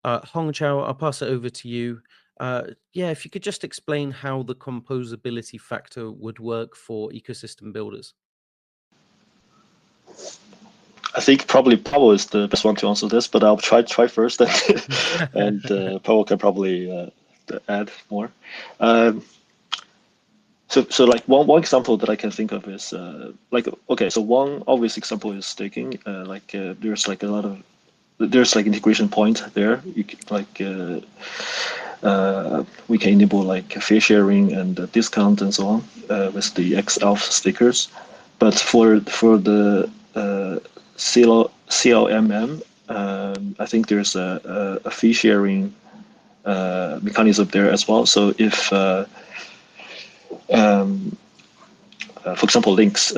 A: Hongqiao, I'll pass it over to you. Yeah, if you could just explain how the composability factor would work for ecosystem builders.
B: I think probably Pablo is the best one to answer this, but I'll try first, and Pablo can probably add more. So like one example that I can think of is like, okay, so one obvious example is staking. There's like a lot of there's like integration point there. You can, like we can enable like fee sharing and discount and so on with the XAlf stickers. But for the CLMM, I think there's a fee sharing mechanism there as well. So if for example, links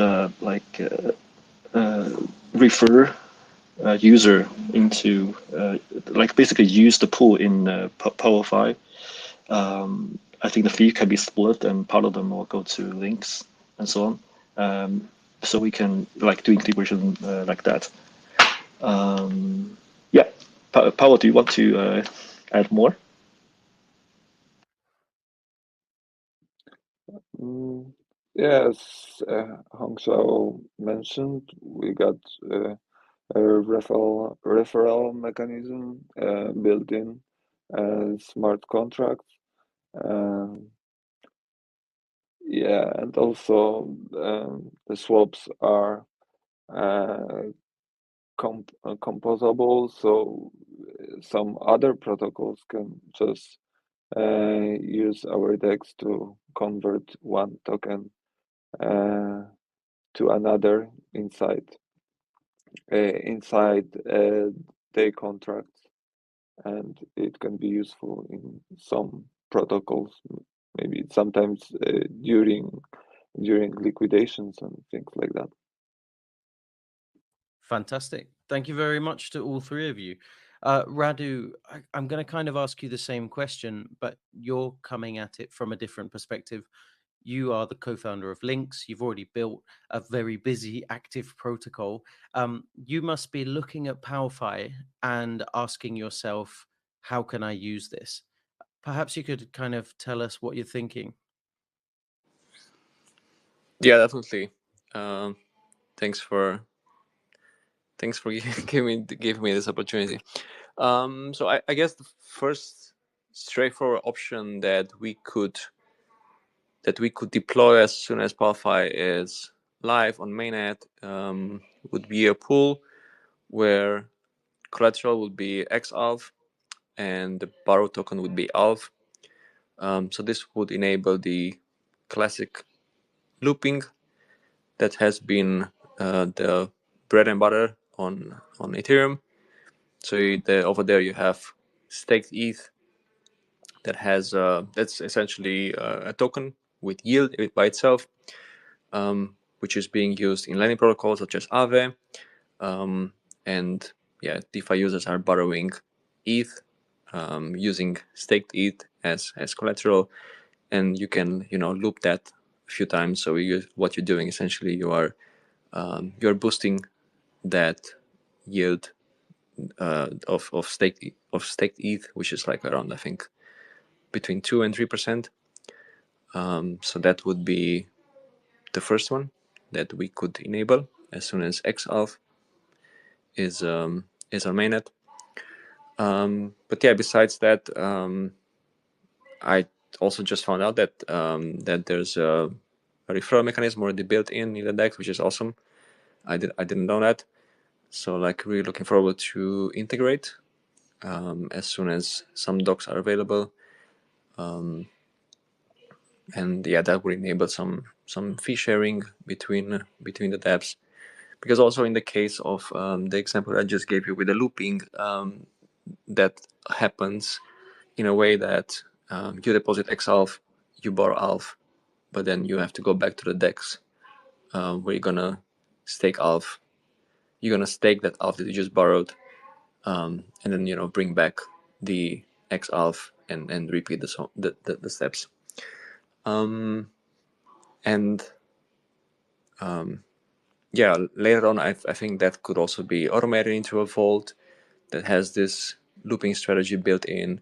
B: refer user into like basically use the pool in Powfi. I think the fee can be split, and part of them will go to links and so on. So we can like do integration like that. Yeah, Paolo, do you want to add more?
D: Yes, Hongshao mentioned we got a referral mechanism built in, smart contracts. Yeah, and also the swaps are composable, so some other protocols can just use our DEX to convert one token to another inside their contracts, and it can be useful in some protocols, maybe sometimes during liquidations and things like that.
A: Fantastic. Thank you very much to all three of you. Radu, I'm going to kind of ask you the same question, but you're coming at it from a different perspective. You are the co-founder of Links. You've already built a very busy, active protocol. You must be looking at Powfi and asking yourself, how can I use this? Perhaps you could kind of tell us what you're thinking.
E: Yeah, definitely. Thanks for giving me this opportunity. So I guess the first straightforward option that we could deploy as soon as Powfi is live on mainnet would be a pool where collateral would be XAlf and the borrow token would be ALF. So this would enable the classic looping that has been the bread and butter on Ethereum. So over there you have staked ETH that has that's essentially a token with yield by itself, which is being used in lending protocols such as Aave, and yeah, DeFi users are borrowing ETH using staked ETH as collateral, and you can loop that a few times. So what you're doing essentially, you're boosting that yield of staked ETH, which is like around, I think, between 2 and 3%. So that would be the first one that we could enable as soon as XAlf is on mainnet. But yeah, besides that, I also just found out that that there's a referral mechanism already built in the DEX, which is awesome. I didn't know that. So like really looking forward to integrate as soon as some docs are available. And yeah, that will enable some fee sharing between the dApps. Because also in the case of the example I just gave you with the looping, that happens in a way that you deposit XAlf, you borrow ALF, but then you have to go back to the DEX where you're gonna stake ALF. You're gonna stake that ALF that you just borrowed, and then bring back the XAlf and repeat the steps. Yeah, later on, I think that could also be automated into a vault that has this looping strategy built in,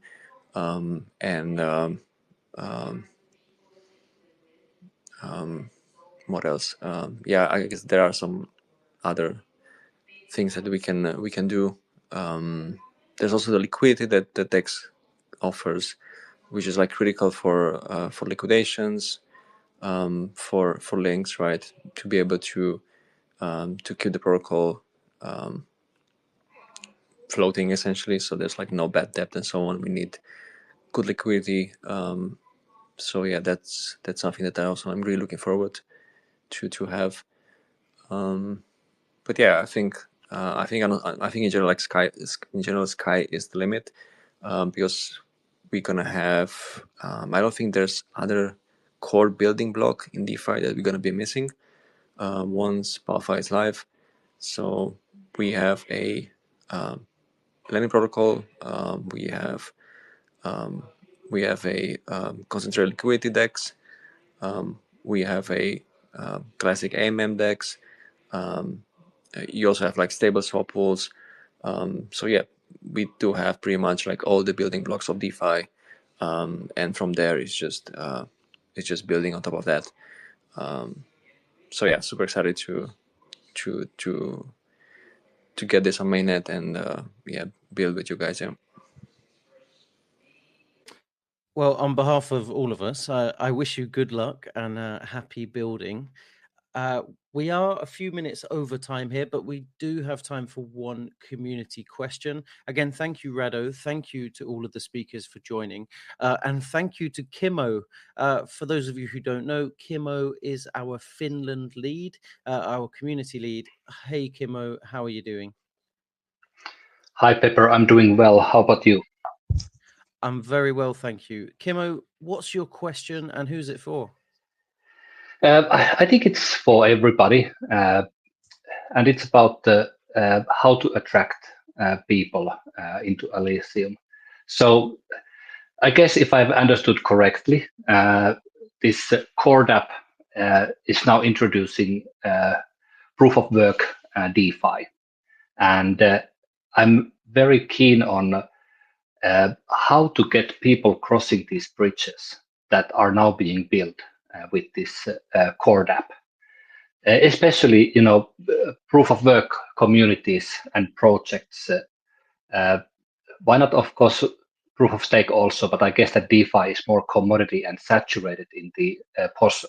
E: what else? Yeah, I guess there are some other things that we can do. There's also the liquidity that the DEX offers, which is like critical for liquidations. for links, right? To be able to keep the protocol floating essentially. So there's like no bad debt and so on. We need good liquidity. So yeah, that's something that I'm really looking forward to have. But yeah, I think in general, like sky is the limit, because we're gonna have. I don't think there's other core building block in DeFi that we're gonna be missing once Powfi is live. So we have a lending protocol. We have a concentrated liquidity DEX. We have a classic AMM DEX. You also have like stable swap pools. So yeah, we do have pretty much like all the building blocks of DeFi, and from there it's just building on top of that. So yeah, super excited to get this on mainnet and yeah, build with you guys. Yeah.
A: Well, on behalf of all of us, I wish you good luck and happy building. We are a few minutes over time here, but we do have time for one community question. Again, thank you, Rado. Thank you to all of the speakers for joining. And thank you to Kimmo. For those of you who don't know, Kimmo is our Finland lead, our community lead. Hey, Kimmo, how are you doing?
F: Hi, Pepper. I'm doing well. How about you?
A: I'm very well, thank you. Kimmo, what's your question and who's it for?
F: I think it's for everybody, and it's about how to attract people into Alephium. So I guess if I've understood correctly, this core dApp is now introducing proof of work DeFi, and I'm very keen on how to get people crossing these bridges that are now being built with this core dApp. Especially, proof of work communities and projects. Why not, of course, proof of stake also? But I guess that DeFi is more commodity and saturated in the POS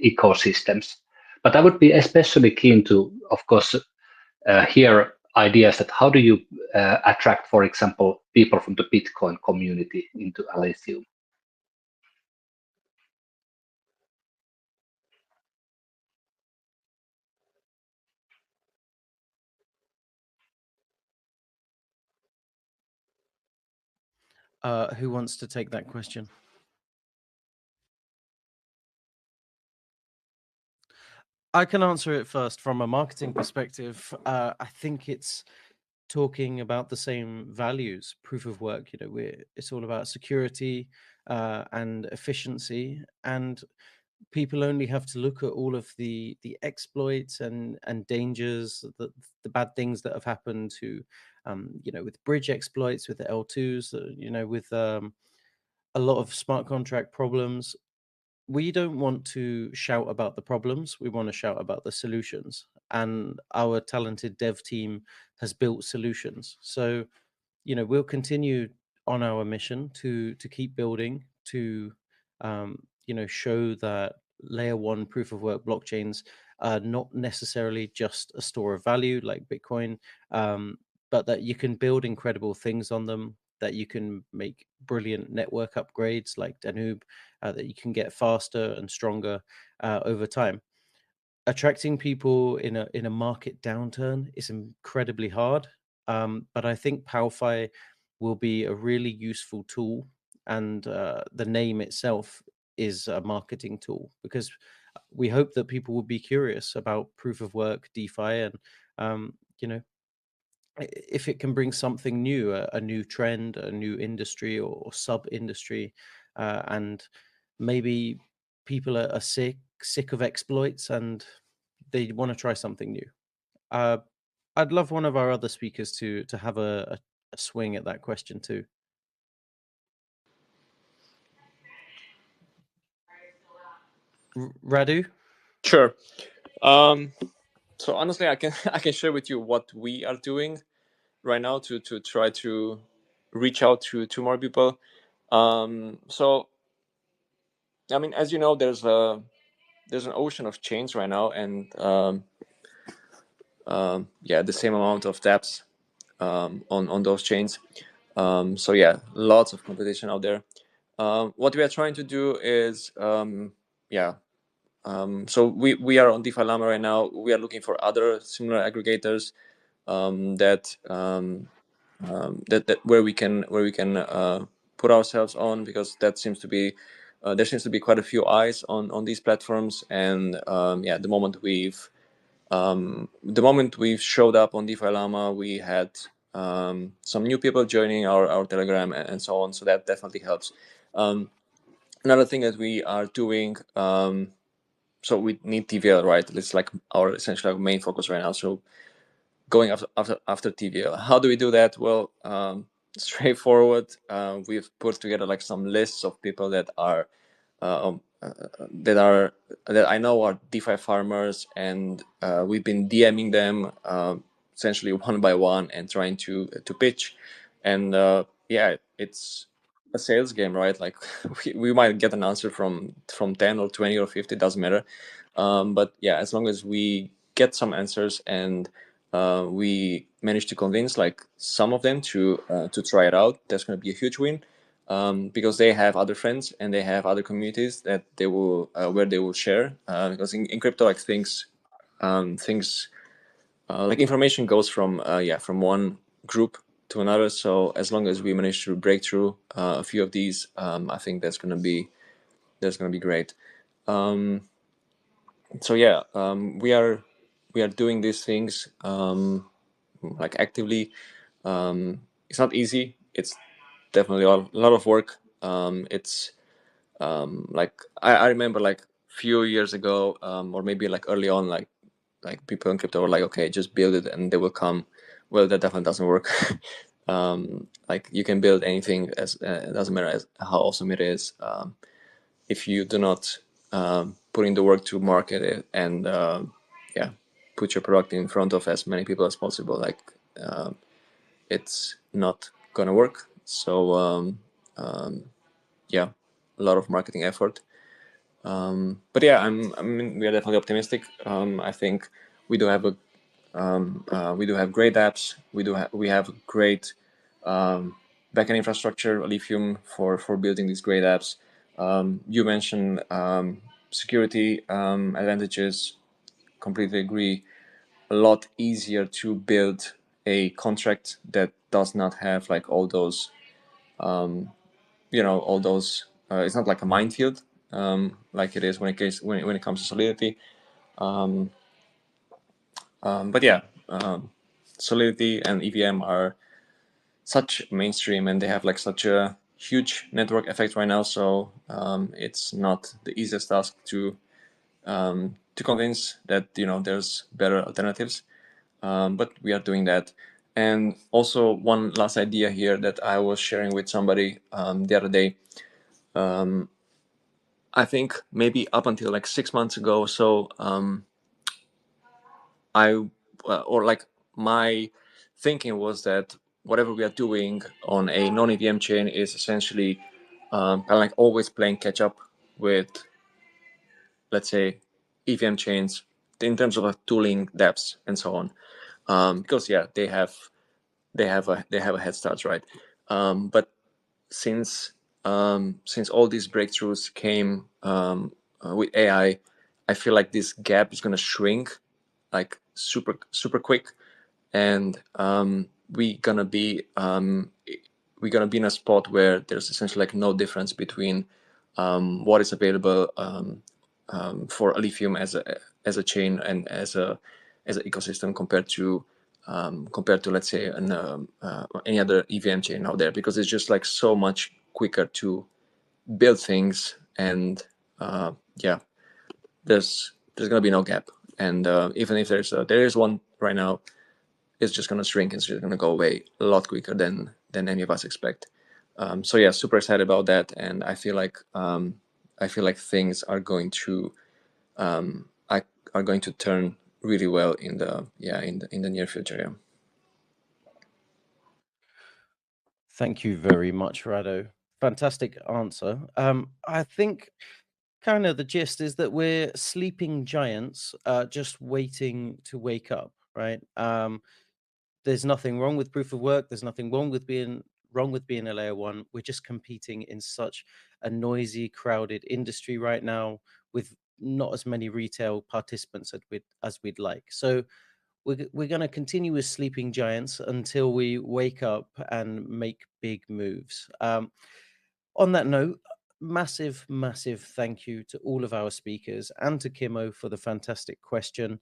F: ecosystems. But I would be especially keen to, of course, hear ideas that how do you attract, for example, people from the Bitcoin community into Alephium?
A: Who wants to take that question? I can answer it first from a marketing perspective. I think it's talking about the same values, proof of work. It's all about security and efficiency, and people only have to look at all of the exploits and dangers, the bad things that have happened to with bridge exploits, with the L2s, with a lot of smart contract problems. We don't want to shout about the problems, we want to shout about the solutions, and our talented dev team has built solutions. So we'll continue on our mission to keep building, to show that layer one proof of work blockchains are not necessarily just a store of value like Bitcoin, but that you can build incredible things on them, that you can make brilliant network upgrades like Danube, that you can get faster and stronger over time. Attracting people in a market downturn is incredibly hard, but I think Powfi will be a really useful tool, and the name itself is a marketing tool, because we hope that people will be curious about proof of work DeFi, and if it can bring something new, a new trend, a new industry or sub industry, and maybe people are sick of exploits and they want to try something new. I'd love one of our other speakers to have a swing at that question too. Radu?
E: Sure. So honestly, I can share with you what we are doing right now to try to reach out to more people. So I mean, as you know, there's an ocean of chains right now, and yeah, the same amount of dApps on those chains. So yeah, lots of competition out there. What we are trying to do is so we are on DeFi Llama right now. We are looking for other similar aggregators that where we can put ourselves on, because that seems to be there seems to be quite a few eyes on these platforms. And yeah, the moment we've showed up on DeFi Llama, we had some new people joining our Telegram and so on. So that definitely helps. Another thing that we are doing, so we need TVL, right? It's like our essentially our main focus right now. So going after TVL, how do we do that? Well, straightforward. We've put together like some lists of people that are that I know are DeFi farmers, and we've been DMing them essentially one by one and trying to pitch. And yeah, it's a sales game, right? Like we might get an answer from 10 or 20 or 50, doesn't matter. But yeah, as long as we get some answers and we manage to convince like some of them to try it out, that's going to be a huge win. Because they have other friends and they have other communities that they will where they will share. Because in crypto, like things like information goes from one group to another. So as long as we manage to break through a few of these, I think that's gonna be great. So yeah, we are doing these things like actively. It's not easy. It's definitely a lot of work. It's like I remember like few years ago, or maybe like early on, like people in crypto were like, okay, just build it and they will come. Well, that definitely doesn't work. Like you can build anything, as it doesn't matter how awesome it is, if you do not put in the work to market it and yeah, put your product in front of as many people as possible. Like it's not gonna work. So yeah, a lot of marketing effort. But yeah, I mean, we are definitely optimistic. I think we do have great apps. We have great backend infrastructure, Alephium, for building these great apps. You mentioned security advantages. Completely agree. A lot easier to build a contract that does not have like all those it's not like a minefield like it is when it comes to Solidity. But yeah, Solidity and EVM are such mainstream, and they have like such a huge network effect right now. So it's not the easiest task to convince that there's better alternatives. But we are doing that. And also one last idea here that I was sharing with somebody the other day. I think maybe up until like 6 months ago or so, my thinking was that whatever we are doing on a non-EVM chain is essentially kind of like always playing catch up with, let's say, EVM chains in terms of tooling, dApps, and so on. Because yeah, they have a head start, right? But since all these breakthroughs came with AI, I feel like this gap is going to shrink like super quick, and we're gonna be in a spot where there's essentially like no difference between what is available for Alephium as a chain and as an ecosystem compared to let's say any other EVM chain out there, because it's just like so much quicker to build things. And yeah, there's gonna be no gap. And even if there is one right now, it's just gonna shrink. It's just gonna go away a lot quicker than any of us expect. So yeah, super excited about that, and I feel like things are going to turn really well in the near future. Yeah.
A: Thank you very much, Rado. Fantastic answer. I think kind of the gist is that we're sleeping giants, just waiting to wake up, right? There's nothing wrong with proof of work. There's nothing wrong with being a layer one. We're just competing in such a noisy, crowded industry right now with not as many retail participants as we'd like. So we're going to continue as sleeping giants until we wake up and make big moves. On that note, massive thank you to all of our speakers and to Kimmo for the fantastic question.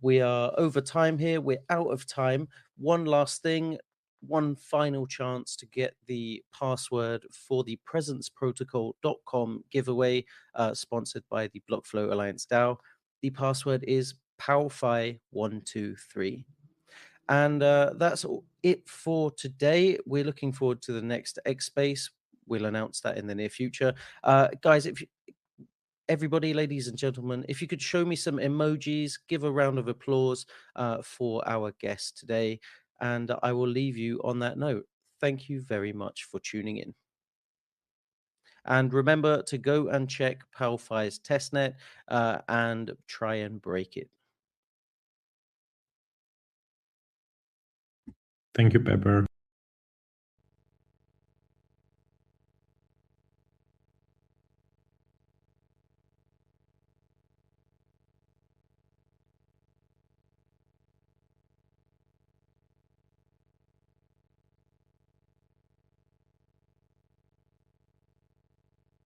A: We are over time here. We're out of time. One last thing, one final chance to get the password for the presenceprotocol.com giveaway, sponsored by the Blockflow Alliance DAO. The password is Powfi123. And that's it for today. We're looking forward to the next X Space. We'll announce that in the near future. Guys, everybody, ladies and gentlemen, if you could show me some emojis, give a round of applause for our guest today. And I will leave you on that note. Thank you very much for tuning in. And remember to go and check Powfi's testnet and try and break it.
C: Thank you, Pepper.